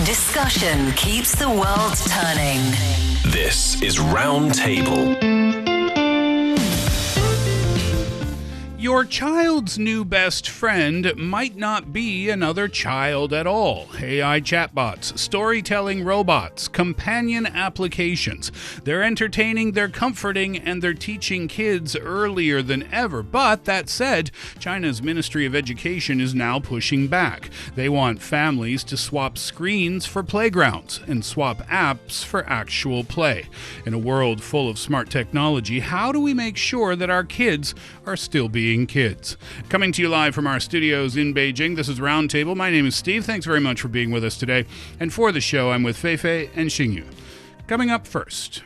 Discussion keeps the world turning. This is Roundtable. Your child's new best friend might not be another child at all. AI chatbots, storytelling robots, companion applications. They're entertaining, they're comforting, and they're teaching kids earlier than ever. But that said, China's Ministry of Education is now pushing back. They want families to swap screens for playgrounds and swap apps for actual play. In a world full of smart technology, how do we make sure that our kids are still being kids? Coming to you live from our studios in Beijing, this is Roundtable. My name is Steve. Thanks very much for being with us today. And for the show, I'm with Fei Fei and Xingyu. Coming up first,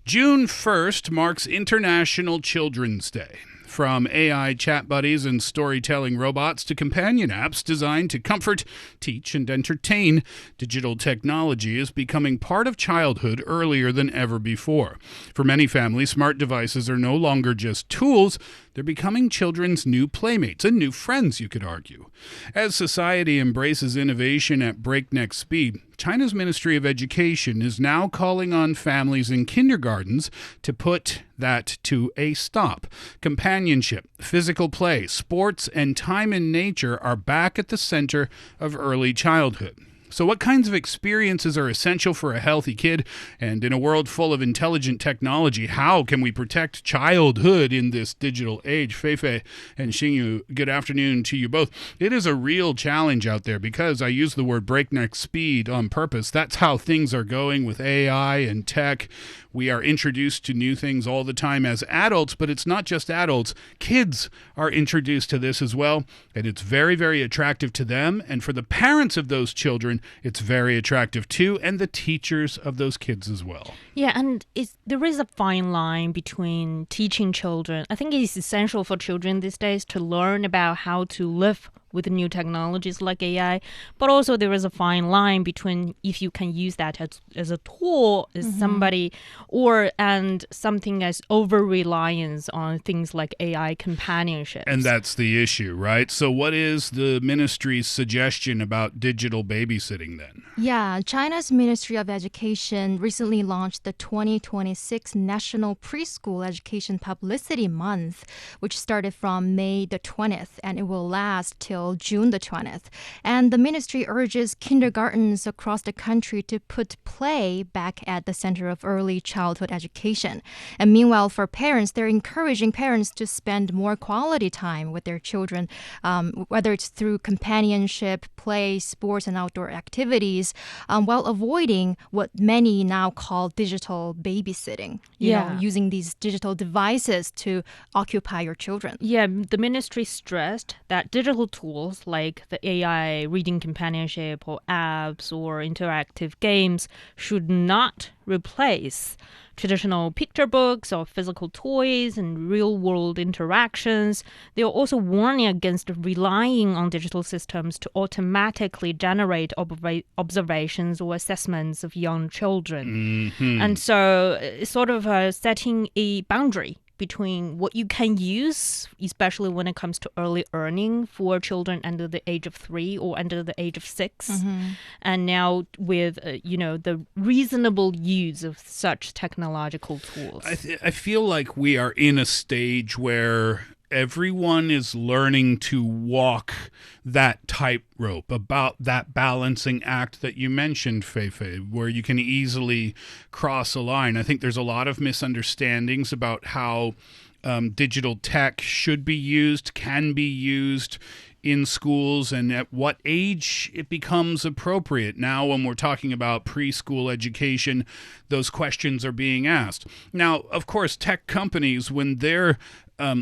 June 1st marks International Children's Day. From AI chat buddies and storytelling robots to companion apps designed to comfort, teach, and entertain, digital technology is becoming part of childhood earlier than ever before. For many families, smart devices are no longer just tools, they're becoming children's new playmates and new friends, you could argue. As society embraces innovation at breakneck speed, China's Ministry of Education is now calling on families in kindergartens to put that to a stop. Companionship, physical play, sports, and time in nature are back at the center of early childhood. So what kinds of experiences are essential for a healthy kid? And in a world full of intelligent technology, how can we protect childhood in this digital age? Fei Fei and Xingyu, good afternoon to you both. It is a real challenge out there because I use the word breakneck speed on purpose. That's how things are going with AI and tech. We are introduced to new things all the time as adults, but it's not just adults. Kids are introduced to this as well, and it's very, very attractive to them. And for the parents of those children, it's very attractive too, and the teachers of those kids as well. Yeah, and there is a fine line between teaching children. I think it's essential for children these days to learn about how to live with new technologies like AI, but also there is a fine line between if you can use that as a tool as somebody and something as over-reliance on things like AI companionships. And that's the issue, right? So what is the ministry's suggestion about digital babysitting then? Yeah, China's Ministry of Education recently launched the 2026 National Preschool Education Publicity Month, which started from May the 20th, and it will last till June the 20th. And the ministry urges kindergartens across the country to put play back at the center of early childhood education. And meanwhile, for parents, they're encouraging parents to spend more quality time with their children, whether it's through companionship, play, sports, and outdoor activities, while avoiding what many now call digital babysitting. You know, using these digital devices to occupy your children. Yeah, the ministry stressed that digital tools like the AI reading companionship or apps or interactive games should not replace traditional picture books or physical toys and real-world interactions. They are also warning against relying on digital systems to automatically generate observations or assessments of young children. And so it's sort of setting a boundary between what you can use, especially when it comes to early learning for children under the age of 3 or under the age of 6. And now with, the reasonable use of such technological tools. I feel like we are in a stage where everyone is learning to walk that tightrope, about that balancing act that you mentioned, Fei Fei, where you can easily cross a line. I think there's a lot of misunderstandings about how digital tech should be used, can be used in schools, and at what age it becomes appropriate. Now, when we're talking about preschool education, those questions are being asked. Now, of course, tech companies, when they're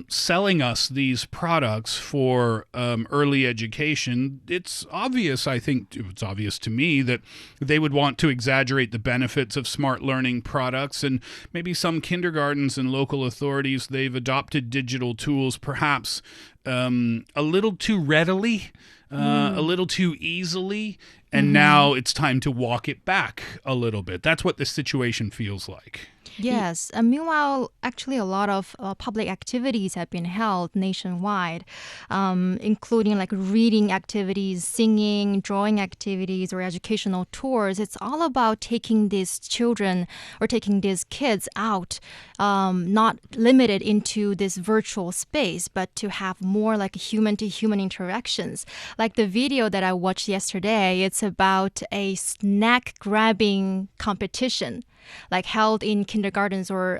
selling us these products for early education, it's obvious, I think it's obvious to me, that they would want to exaggerate the benefits of smart learning products. And maybe some kindergartens and local authorities, they've adopted digital tools perhaps a little too readily, a little too easily. And now it's time to walk it back a little bit. That's what the situation feels like. Yes. And meanwhile, actually, a lot of public activities have been held nationwide, including like reading activities, singing, drawing activities, or educational tours. It's all about taking these children or taking these kids out, not limited into this virtual space, but to have more like human-to-human interactions. Like the video that I watched yesterday, it's about a snack grabbing competition like held in kindergartens or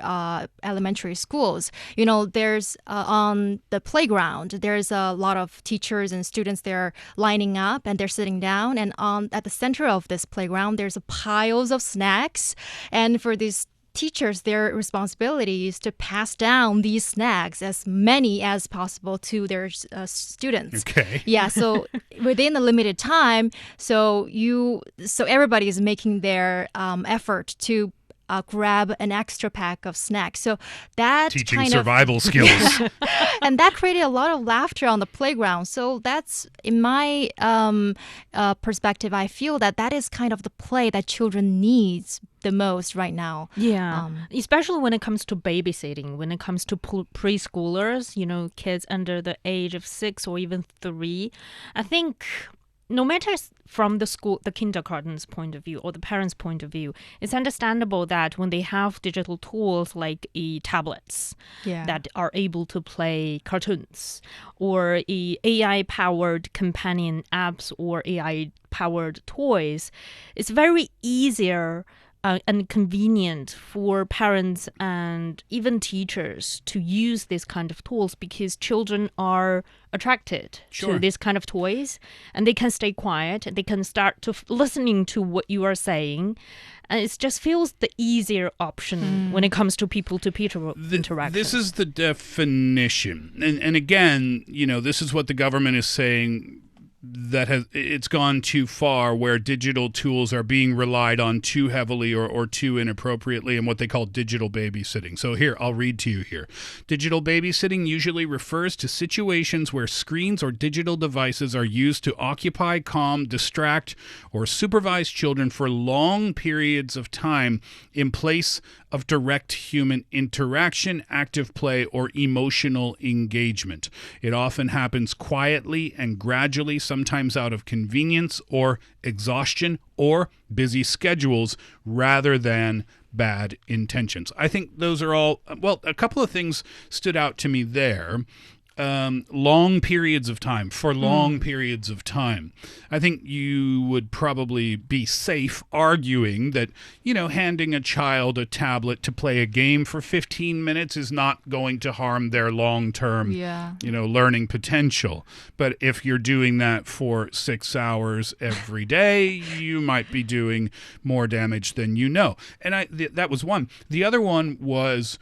elementary schools. You know, there's on the playground, there's a lot of teachers and students there lining up and they're sitting down. And at the center of this playground, there's piles of snacks. And for these teachers, their responsibility is to pass down these snacks, as many as possible, to their students. Okay. Yeah, so within a limited time, so everybody is making their effort to grab an extra pack of snacks. So that Teaching kind survival skills. and that created a lot of laughter on the playground. So that's, in my perspective, I feel that is kind of the play that children needs the most right now. Yeah, especially when it comes to babysitting, when it comes to preschoolers, you know, kids under the age of 6 or even 3. I think no matter from the kindergarten's point of view or the parents' point of view, it's understandable that when they have digital tools like tablets that are able to play cartoons or AI-powered companion apps or AI-powered toys, it's very easier and convenient for parents and even teachers to use this kind of tools because children are attracted to this kind of toys and they can stay quiet. They can start to listening to what you are saying. And it just feels the easier option when it comes to people-to-people interaction. This is the definition. And again, you know, this is what the government is saying, that it's gone too far where digital tools are being relied on too heavily or too inappropriately in what they call digital babysitting. So here, I'll read to you here. Digital babysitting usually refers to situations where screens or digital devices are used to occupy, calm, distract, or supervise children for long periods of time in place of direct human interaction, active play, or emotional engagement. It often happens quietly and gradually, sometimes out of convenience or exhaustion or busy schedules rather than bad intentions. I think those are all, well, a couple of things stood out to me there. Long periods of time, for long periods of time. I think you would probably be safe arguing that, you know, handing a child a tablet to play a game for 15 minutes is not going to harm their long-term, you know, learning potential. But if you're doing that for 6 hours every day, you might be doing more damage than you know. And that was one. The other one was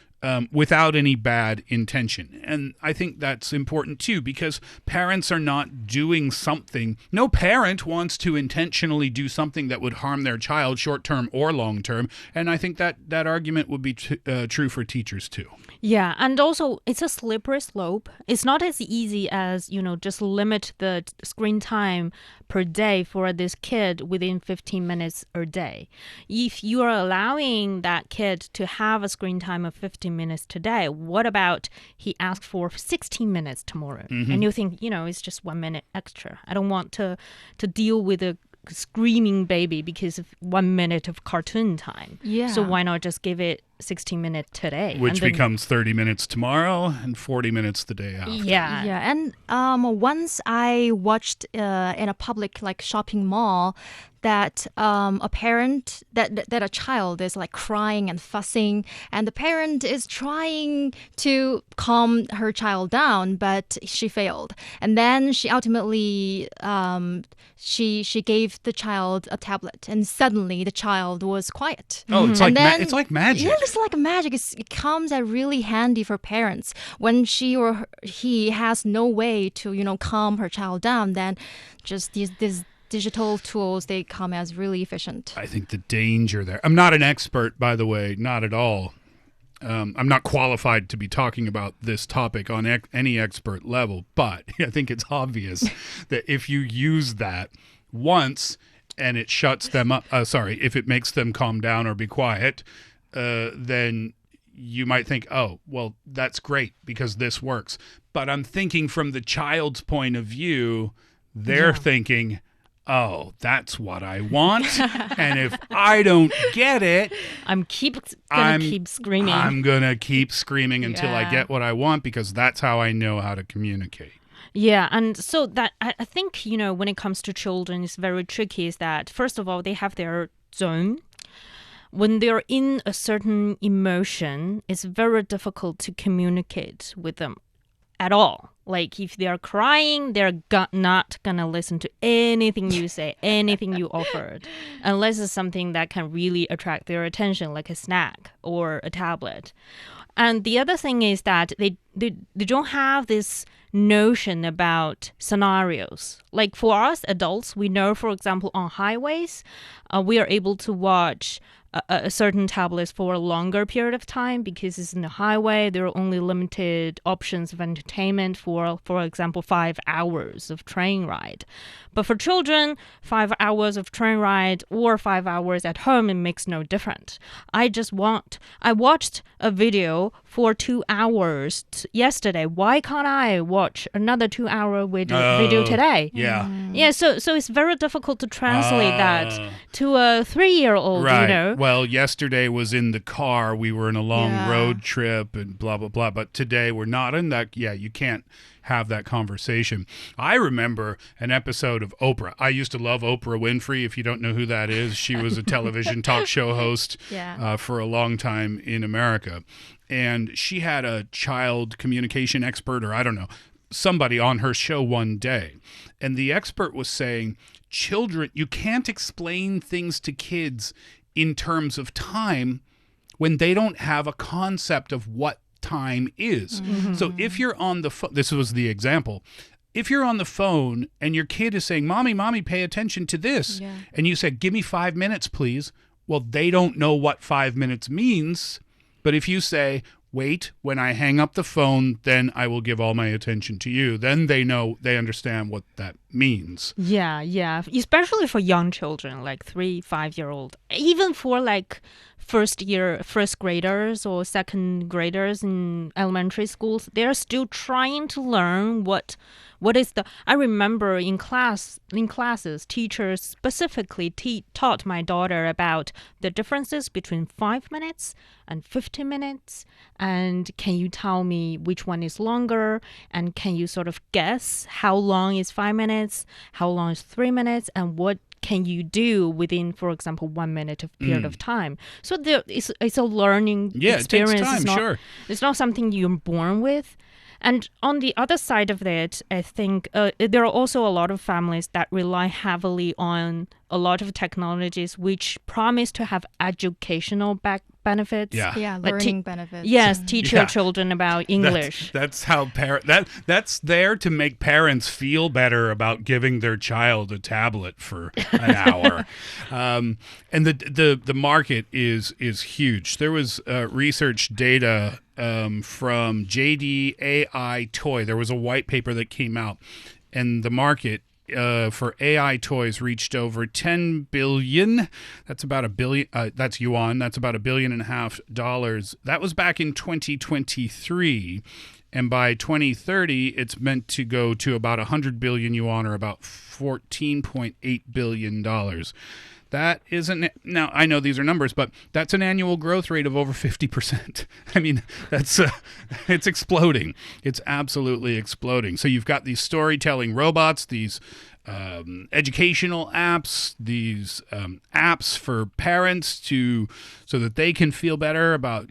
without any bad intention. And I think that's important too, because parents are not doing something. No parent wants to intentionally do something that would harm their child short-term or long-term. And I think that argument would be true for teachers too. Yeah, and also it's a slippery slope. It's not as easy as, you know, just limit the screen time per day for this kid within 15 minutes a day. If you are allowing that kid to have a screen time of 15 minutes today, what about he asks for 16 minutes tomorrow? And you think, you know, it's just 1 minute extra. I don't want to deal with a screaming baby because of 1 minute of cartoon time. Yeah. So why not just give it 16 minutes today? Which becomes 30 minutes tomorrow and 40 minutes the day after. Yeah. Yeah, and once I watched in a public like shopping mall that a parent that a child is like crying and fussing, and the parent is trying to calm her child down, but she failed. And then she ultimately she gave the child a tablet, and suddenly the child was quiet. Oh, it's And like then- it's like magic. Yeah, it's like magic. It comes at really handy for parents when she or he has no way to, you know, calm her child down. Then just these digital tools, they come as really efficient. I think the danger there. I'm not an expert, by the way, not at all. I'm not qualified to be talking about this topic on any expert level, but I think it's obvious that if you use that once and it shuts them up, if it makes them calm down or be quiet, then you might think, oh, well, that's great because this works. But I'm thinking from the child's point of view, they're thinking, oh, that's what I want. And if I don't get it, I'm gonna keep screaming. I'm going to keep screaming until I get what I want because that's how I know how to communicate. Yeah, and so that I think, when it comes to children, it's very tricky is that, first of all, they have their zone. When they're in a certain emotion, it's very difficult to communicate with them at all. Like if they're crying, they're not going to listen to anything you say, anything you offered, unless it's something that can really attract their attention, like a snack or a tablet. And the other thing is that they don't have this notion about scenarios. Like for us adults, we know, for example, on highways, we are able to watch a certain tablet for a longer period of time because it's in the highway. There are only limited options of entertainment for example, 5 hours of train ride. But for children, 5 hours of train ride or 5 hours at home, it makes no difference. I watched a video for 2 hours yesterday. Why can't I watch another 2-hour video today? Yeah. Yeah, so it's very difficult to translate that to a 3-year-old, Right. Well, yesterday was in the car. We were in a long road trip and blah, blah, blah. But today we're not in that. Yeah, you can't have that conversation. I remember an episode of Oprah. I used to love Oprah Winfrey. If you don't know who that is, she was a television talk show host for a long time in America. And she had a child communication expert, or I don't know, somebody on her show one day. And the expert was saying, children, you can't explain things to kids in terms of time when they don't have a concept of what time is. Mm-hmm. So if you're on the phone, this was the example. If you're on the phone and your kid is saying, Mommy, pay attention to this. Yeah. And you say, give me 5 minutes, please. Well, they don't know what 5 minutes means. But if you say, wait, when I hang up the phone, then I will give all my attention to you. Then they understand what that means. Yeah. Especially for young children, like 3-5-year-old. Even for like first graders or second graders in elementary schools, they're still trying to learn what is the. I remember in classes, teachers specifically taught my daughter about the differences between 5 minutes and 15 minutes. And can you tell me which one is longer? And can you sort of guess how long is 5 minutes? How long is 3 minutes? And what can you do within, for example, 1 minute of period of time? So it's a learning experience. It takes time, It's not something you're born with. And on the other side of it, I think there are also a lot of families that rely heavily on a lot of technologies which promise to have educational benefits. Yeah, learning benefits. Yes, teach your children about English. That's how that's there to make parents feel better about giving their child a tablet for an hour. And the market is huge. There was research data from JD AI Toy. There was a white paper that came out, and the market for AI toys reached over 10 billion. That's about $1 billion. That's yuan. That's about $1.5 billion. That was back in 2023. And by 2030, it's meant to go to about 100 billion yuan, or about $14.8 billion. That isn't, now I know these are numbers, but that's an annual growth rate of over 50%. I mean, that's it's exploding. It's absolutely exploding. So you've got these storytelling robots, these educational apps, these apps for parents so that they can feel better about,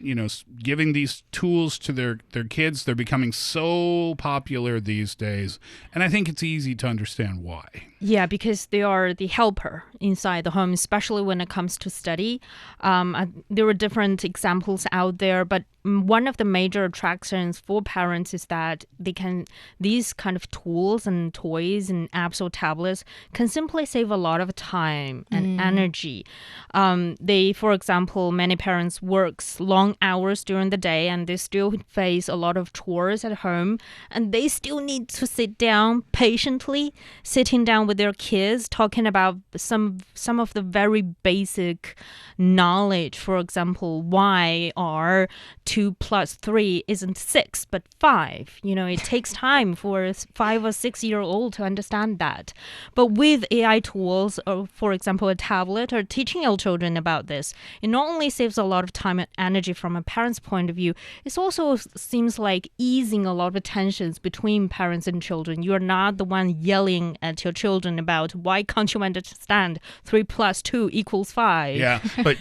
giving these tools to their kids. They're becoming so popular these days. And I think it's easy to understand why. Yeah, because they are the helper inside the home, especially when it comes to study. There are different examples out there, but one of the major attractions for parents is that these kind of tools and toys and apps or tablets tablets can simply save a lot of time and energy. For example, many parents work long hours during the day and they still face a lot of chores at home, and they still need to sit down patiently, sitting down with their kids, talking about some of the very basic knowledge. For example, why are 2 plus 3 isn't 6 but 5? It takes time for a 5 or 6 year old to understand that. But with AI tools, or for example a tablet, or teaching your children about this, it not only saves a lot of time and energy from a parent's point of view, it also seems like easing a lot of tensions between parents and children. You're not the one yelling at your children about why can't you understand 3 plus 2 equals 5. Yeah, but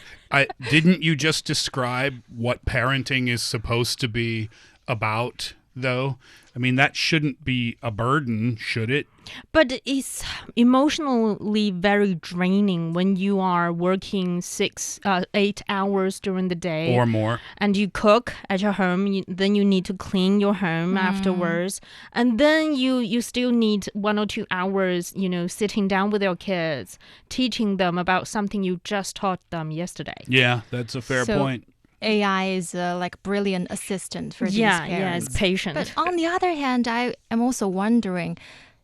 didn't you just describe what parenting is supposed to be about, though? I mean, that shouldn't be a burden, should it? But it's emotionally very draining when you are working 8 hours during the day. Or more. And you cook at your home, then you need to clean your home afterwards. And then you still need 1 or 2 hours, sitting down with your kids, teaching them about something you just taught them yesterday. Yeah, that's a fair point. AI is like brilliant assistant for these parents. Yeah, it's patient. But on the other hand, I am also wondering,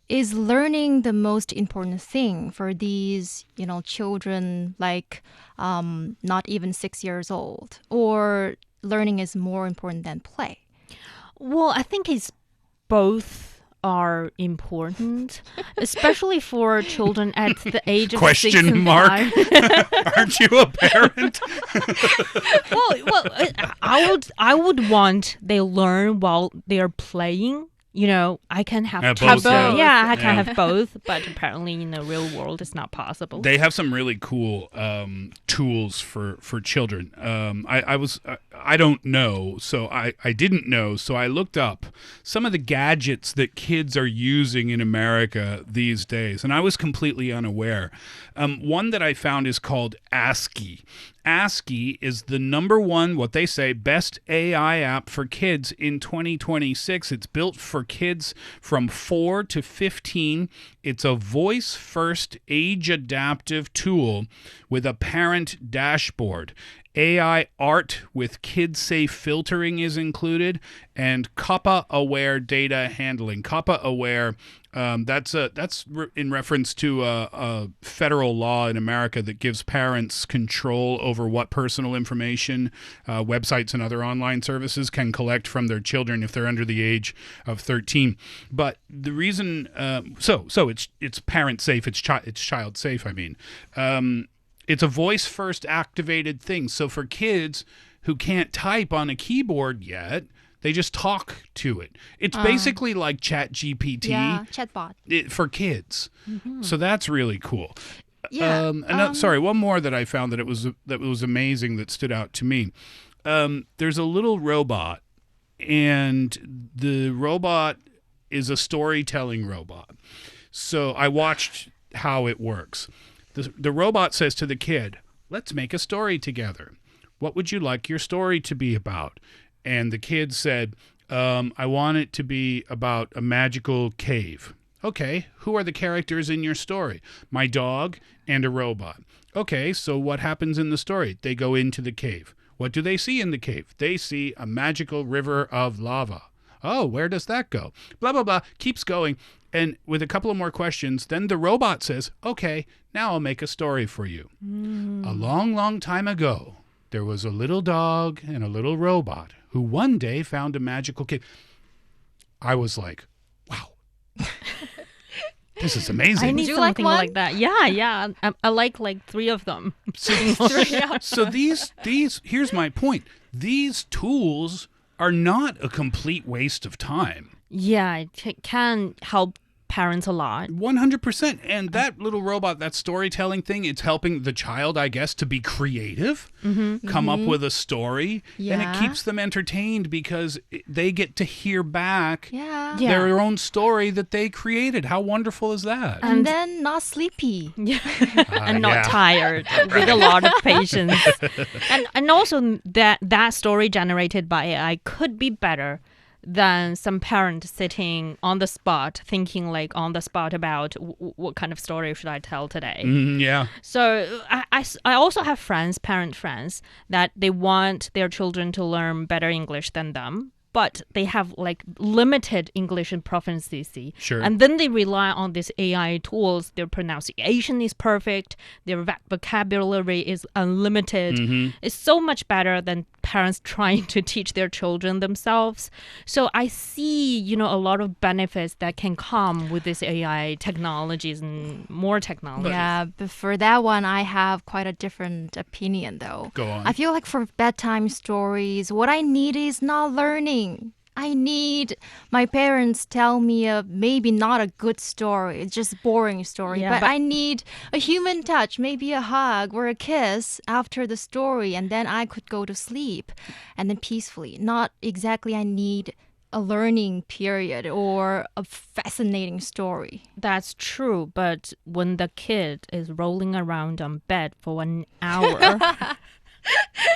is learning the most important thing for these, children like not even 6 years old? Or learning is more important than play? Well, I think it's both are important, especially for children at the age of 6 and 5. Aren't you a parent? well, I would want they learn while they're playing. I can have both. I can have both, but apparently in the real world it's not possible. They have some really cool tools for children. I don't know, so I didn't know, so I looked up some of the gadgets that kids are using in America these days, and I was completely unaware. One that I found is called ASCII. ASCII is the #1, what they say, best AI app for kids in 2026. It's built for kids from 4 to 15. It's a voice-first, age-adaptive tool with a parent dashboard. AI art with kid-safe filtering is included, and COPPA-aware data handling. COPPA-aware, that's in reference to a federal law in America that gives parents control over what personal information websites and other online services can collect from their children if they're under the age of 13. But the reason, so it's parent safe, it's child safe. I mean. It's a voice-first activated thing. So for kids who can't type on a keyboard yet, they just talk to it. It's basically like ChatGPT. Yeah, chatbot. For kids. So that's really cool. Yeah. Sorry, one more that I found that was amazing that stood out to me. There's a little robot, and the robot is a storytelling robot. So I watched how it works. The robot says to the kid, "Let's make a story together. What would you like your story to be about?" And the kid said, "I want it to be about a magical cave." "Okay, who are the characters in your story?" "My dog and a robot." "Okay, so what happens in the story?" "They go into the cave." "What do they see in the cave?" "They see a magical river of lava." "Oh, where does that go?" Blah, blah, blah. Keeps going. And with a couple of more questions, then the robot says, "Okay, now I'll make a story for you. A long, long time ago, there was a little dog and a little robot who one day found a magical cave." I was like, wow. This is amazing. I need something like that. Yeah. I like 3 of them. So these, here's my point. These tools are not a complete waste of time. Yeah, it can help parents a lot. 100%. And that little robot, that storytelling thing, it's helping the child, I guess, to be creative, come up with a story. And it keeps them entertained because they get to hear back their own story that they created. How wonderful is that? And then not sleepy. And not tired, with a lot of patience. and also that story generated by AI could be better than some parent sitting on the spot, thinking like on the spot about what kind of story should I tell today. Yeah. So I also have parent friends, that they want their children to learn better English than them, but they have like limited English and proficiency. Sure. And then they rely on these AI tools. Their pronunciation is perfect. Their vocabulary is unlimited. It's so much better than parents trying to teach their children themselves. So I see, a lot of benefits that can come with this AI technologies and more technology. Yeah, but for that one, I have quite a different opinion, though. Go on. I feel like for bedtime stories, what I need is not learning. I need my parents tell me maybe not a good story, it's just boring story, Yeah, but I need a human touch, maybe a hug or a kiss after the story, and then I could go to sleep and then peacefully. Not exactly I need a learning period or a fascinating story. That's true, but when the kid is rolling around on bed for an hour,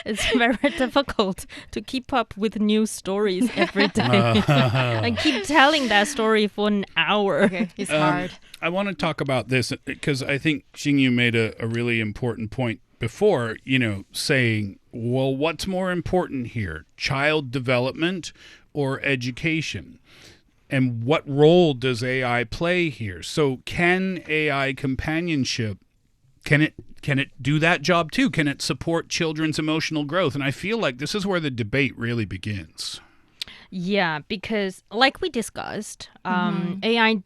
it's very difficult to keep up with new stories every day and keep telling that story for an hour. Okay, it's hard. I want to talk about this because I think Xingyu made a really important point before, saying, well, what's more important here, child development or education? And what role does AI play here? So can AI companionship, can it do that job too? Can it support children's emotional growth? And I feel like this is where the debate really begins. Yeah, because like we discussed, AI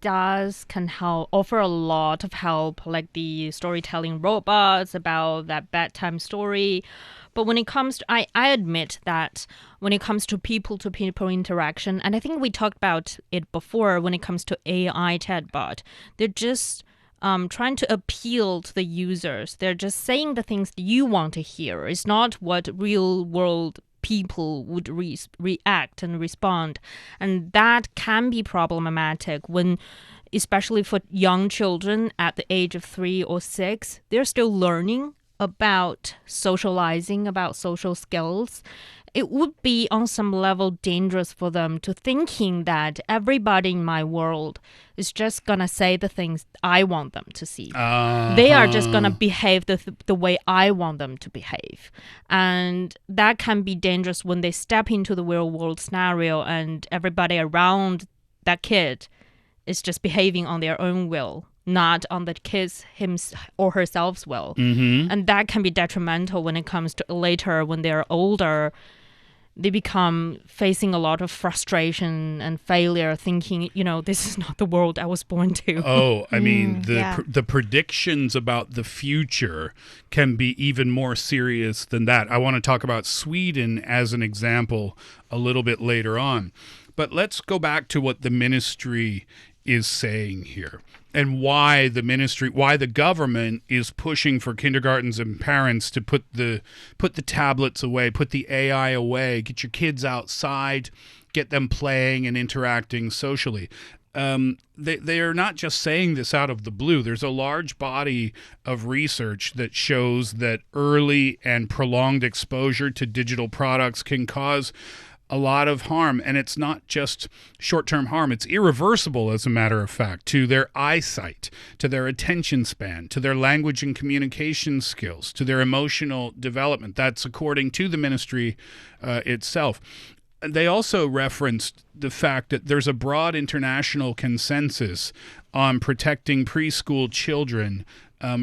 can offer a lot of help, like the storytelling robots about that bedtime story. But when it comes to, I admit that when it comes to people-to-people interaction, and I think we talked about it before, when it comes to AI chatbot, they're just trying to appeal to the users. They're just saying the things that you want to hear. It's not what real-world people would react and respond. And that can be problematic when, especially for young children at the age of 3 or 6, they're still learning about socializing, about social skills. It would be on some level dangerous for them to thinking that everybody in my world is just going to say the things I want them to see. They are just going to behave the way I want them to behave. And that can be dangerous when they step into the real world scenario and everybody around that kid is just behaving on their own will, not on the kid's him or herself's will. And that can be detrimental when it comes to later when they're older. They become facing a lot of frustration and failure, thinking, this is not the world I was born to. Oh, I mean, the predictions about the future can be even more serious than that. I want to talk about Sweden as an example a little bit later on. But let's go back to what the ministry is saying here, and why the government is pushing for kindergartens and parents to put the tablets away, put the AI away, get your kids outside, get them playing and interacting socially. They are not just saying this out of the blue. There's a large body of research that shows that early and prolonged exposure to digital products can cause a lot of harm, and it's not just short-term harm. It's irreversible, as a matter of fact, to their eyesight, to their attention span, to their language and communication skills, to their emotional development. That's according to the ministry itself. They also referenced the fact that there's a broad international consensus on protecting preschool children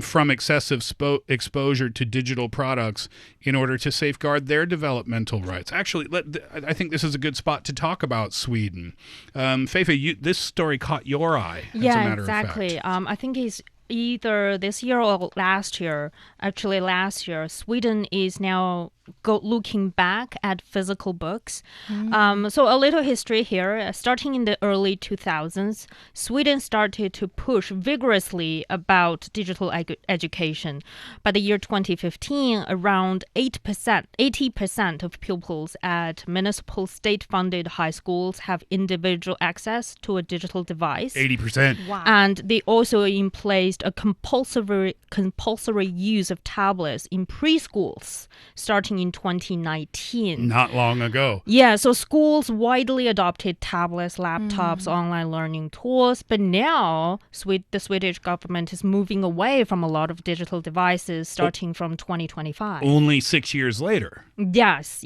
from excessive exposure to digital products in order to safeguard their developmental rights. Actually, I think this is a good spot to talk about Sweden. Fei Fei, this story caught your eye, as a matter of fact. I think it's either this year or last year. Actually, last year, Sweden is now looking back at physical books. So a little history here. Starting in the early 2000s, Sweden started to push vigorously about digital education. By the year 2015, around 80% of pupils at municipal state-funded high schools have individual access to a digital device. 80%. Wow. And they also placed a compulsory use of tablets in preschools starting in 2019. Not long ago. Yeah, so schools widely adopted tablets, laptops, online learning tools, but now the Swedish government is moving away from a lot of digital devices starting from 2025. Only 6 years later. Yes.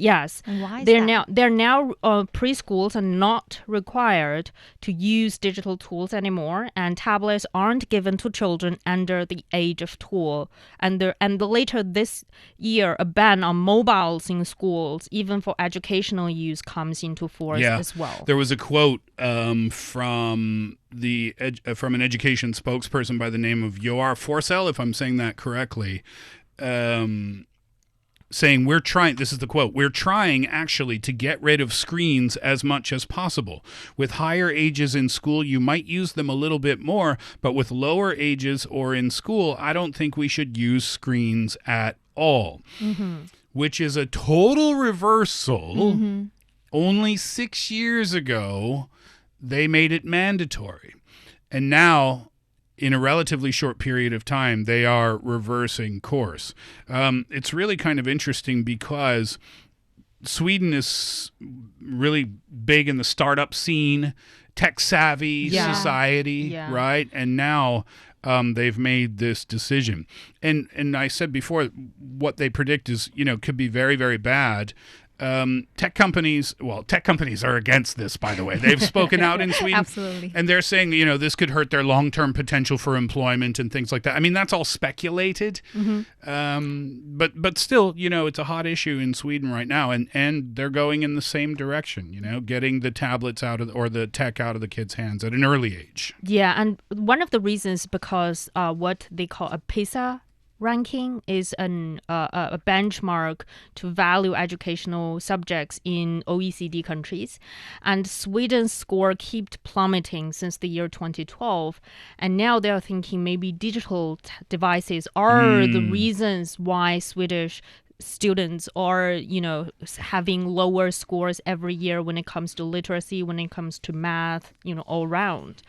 And why is They're now preschools are not required to use digital tools anymore, and tablets aren't given to children under the age of 12. And later this year, a ban on mobiles in schools, even for educational use, comes into force as well. There was a quote from an education spokesperson by the name of Joar Forsell, if I'm saying that correctly, saying this is the quote, we're trying actually to get rid of screens as much as possible. With higher ages in school, you might use them a little bit more, but with lower ages or in school, I don't think we should use screens at all, which is a total reversal. Only 6 years ago, they made it mandatory. And now, in a relatively short period of time, they are reversing course. It's really kind of interesting because Sweden is really big in the startup scene, tech-savvy society, right? And now they've made this decision. And I said before, what they predict is, could be very, very bad. Tech companies are against this, by the way. They've spoken out in Sweden. Absolutely. And they're saying, this could hurt their long-term potential for employment and things like that. I mean, that's all speculated. But still, it's a hot issue in Sweden right now. And they're going in the same direction, getting the tablets or the tech out of the kids' hands at an early age. Yeah, and one of the reasons because what they call a PISA ranking is a benchmark to value educational subjects in OECD countries. And Sweden's score kept plummeting since the year 2012. And now they're thinking maybe digital devices are the reasons why Swedish students are, having lower scores every year when it comes to literacy, when it comes to math, all around.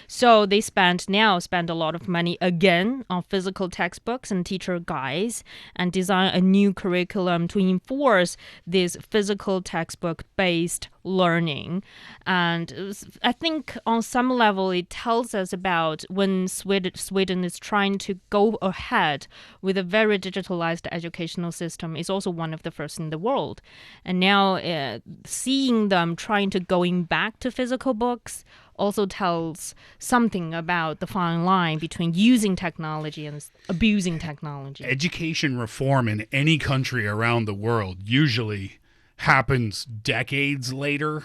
So they spend a lot of money again on physical textbooks and teacher guides and design a new curriculum to enforce this physical textbook-based learning. And I think on some level it tells us about when Sweden is trying to go ahead with a very digitalized educational system. Is also one of the first in the world. And now seeing them trying to going back to physical books also tells something about the fine line between using technology and abusing technology. Education reform in any country around the world usually happens decades later,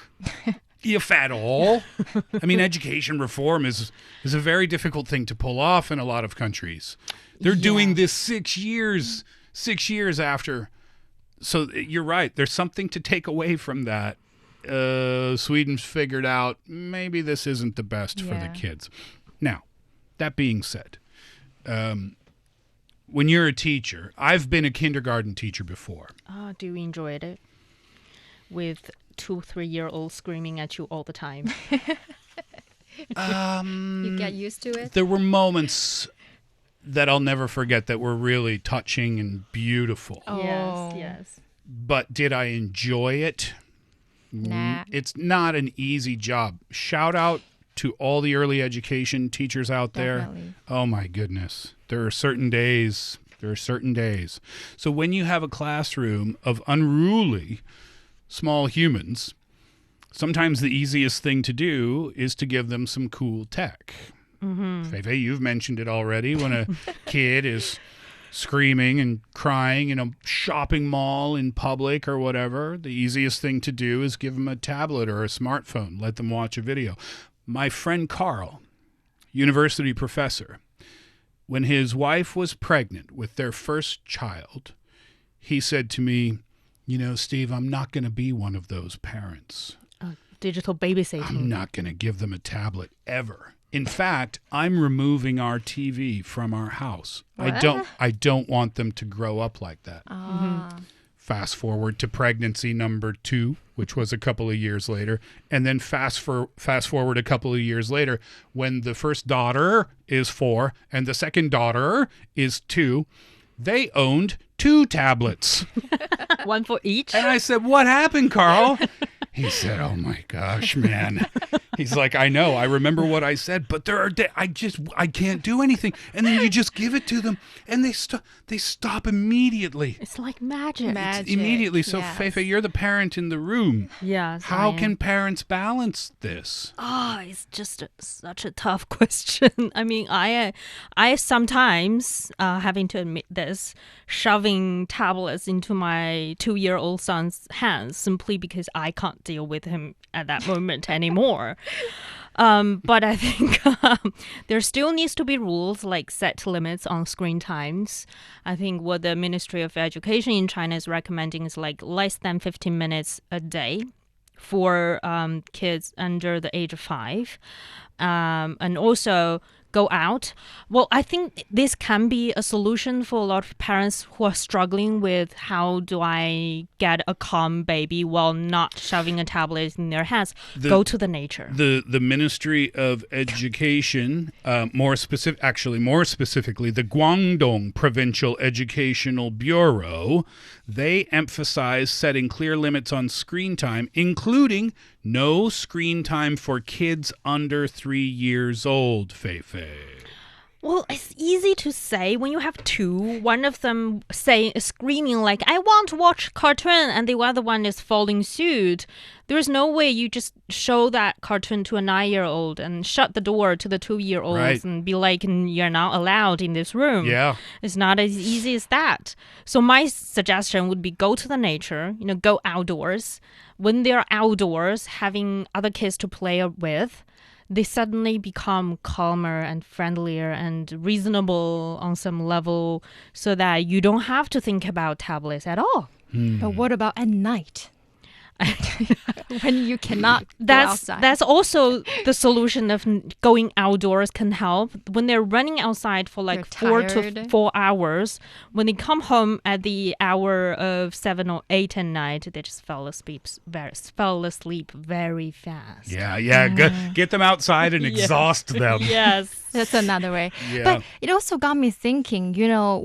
if at all. I mean, education reform is a very difficult thing to pull off in a lot of countries. They're doing this 6 years after. So you're right. There's something to take away from that. Sweden's figured out maybe this isn't the best for the kids. Now, that being said, when you're a teacher, I've been a kindergarten teacher before. Oh, do you enjoy it? With 2-3-year-olds screaming at you all the time. You get used to it? There were moments that I'll never forget that were really touching and beautiful. Oh. Yes. But did I enjoy it? Nah. It's not an easy job. Shout out to all the early education teachers out there. Definitely. Oh my goodness. There are certain days. So when you have a classroom of unruly small humans, sometimes the easiest thing to do is to give them some cool tech. Fei Fei, you've mentioned it already. When a kid is screaming and crying in a shopping mall in public or whatever, the easiest thing to do is give them a tablet or a smartphone, let them watch a video. My friend Carl, university professor, when his wife was pregnant with their first child, he said to me, Steve, I'm not going to be one of those parents. Digital babysitting. I'm not going to give them a tablet ever. In fact, I'm removing our TV from our house. What? I don't want them to grow up like that. Fast forward to pregnancy number 2, which was a couple of years later, and then fast forward a couple of years later, when the first daughter is 4 and the second daughter is 2, they owned 2 tablets. One for each. And I said, what happened, Carl? He said, oh my gosh, man. He's like, I know, I remember what I said, but there are I can't do anything. And then you just give it to them and they stop immediately. It's like magic. Immediately. So yes. Fei Fei, you're the parent in parents Yes. How can parents balance this? It's just such a tough question. I mean, I sometimes, having to admit this, shoving tablets into my 2-year-old son's hands simply because I can't deal with him at that moment anymore. But I think there still needs to be rules like set limits on screen times. I think what the Ministry of Education in China is recommending is like less than 15 minutes a day for kids under the age of 5. And also go out. Well, I think this can be a solution for a lot of parents who are struggling with how do I get a calm baby while not shoving a tablet in their hands. Go to the nature. The Ministry of Education, more specifically, the Guangdong Provincial Educational Bureau, they emphasize setting clear limits on screen time, including no screen time for kids under 3 years old, Fei Fei. Well, it's easy to say when you have 2, one of them screaming like, I want to watch cartoon, and the other one is following suit. There's no way you just show that cartoon to a 9-year-old and shut the door to the 2-year-olds right. and be like, you're not allowed in this room. Yeah. It's not as easy as that. So my suggestion would be go to the nature, go outdoors. When they're outdoors, having other kids to play with, they suddenly become calmer and friendlier and reasonable on some level so that you don't have to think about tablets at all. But what about at night? When you cannot go outside. That's also the solution of going outdoors can help. When they're running outside for like 4 to 4 hours, when they come home at the hour of 7 or 8 at night, they just fell asleep very fast. Yeah. Get them outside and exhaust them. Yes. That's another way. Yeah. But it also got me thinking,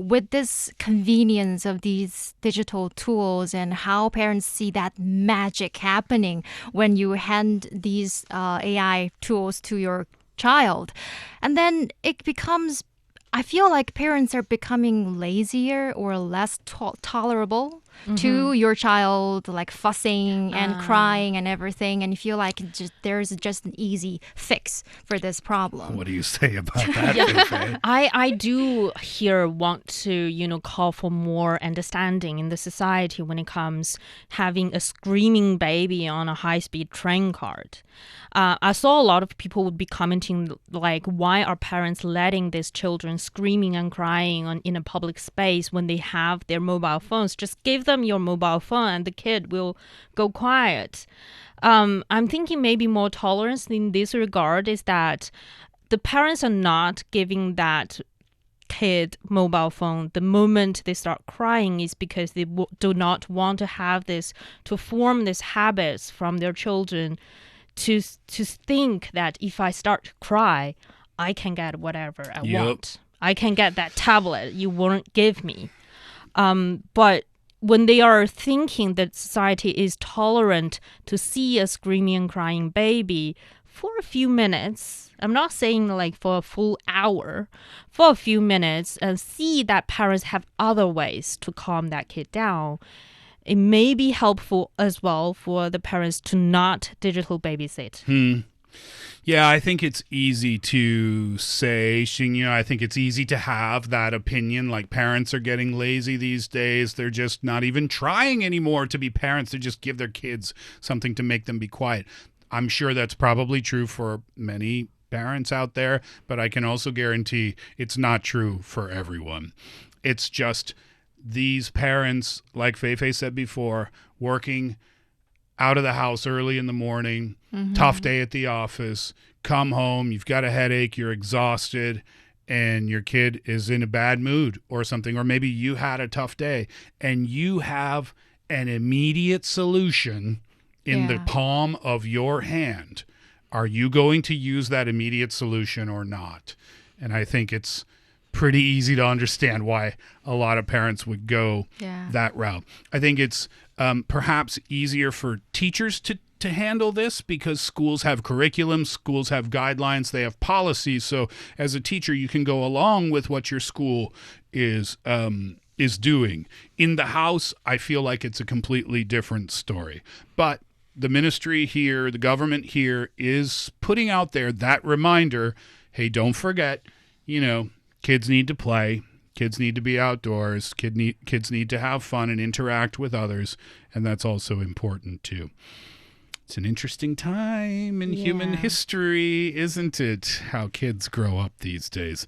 with this convenience of these digital tools and how parents see that magic happening when you hand these AI tools to your child. And then it becomes, I feel like parents are becoming lazier or less tolerable to your child, like fussing and crying and everything. And you feel like there's just an easy fix for this problem. What do you say about that, Fei Fei? I do here want to, call for more understanding in the society when it comes having a screaming baby on a high-speed train card. I saw a lot of people would be commenting like, why are parents letting these children screaming and crying in a public space when they have their mobile phones? Just give them your mobile phone and the kid will go quiet. I'm thinking maybe more tolerance in this regard is that the parents are not giving that kid mobile phone the moment they start crying is because they do not want to have this, to form these habits from their children to think that if I start to cry, I can get whatever I want. I can get that tablet you won't give me. But when they are thinking that society is tolerant to see a screaming and crying baby for a few minutes, I'm not saying like for a full hour, for a few minutes, and see that parents have other ways to calm that kid down, it may be helpful as well for the parents to not digital babysit. Yeah, I think it's easy to say, Xingyu, I think it's easy to have that opinion, like parents are getting lazy these days. They're just not even trying anymore to be parents. They just give their kids something to make them be quiet. I'm sure that's probably true for many parents out there, but I can also guarantee it's not true for everyone. It's just these parents, like Fei Fei said before, working out of the house early in the morning, tough day at the office, come home, you've got a headache, you're exhausted, and your kid is in a bad mood or something, or maybe you had a tough day, and you have an immediate solution in the palm of your hand. Are you going to use that immediate solution or not? And I think it's pretty easy to understand why a lot of parents would go that route. I think it's perhaps easier for teachers to handle this because schools have curriculums, schools have guidelines, they have policies. So as a teacher, you can go along with what your school is doing. In the house, I feel like it's a completely different story. But the ministry here, the government here is putting out there that reminder, hey, don't forget, kids need to play. Kids need to be outdoors. Kids need to have fun and interact with others. And that's also important too. It's an interesting time in human history, isn't it? How kids grow up these days.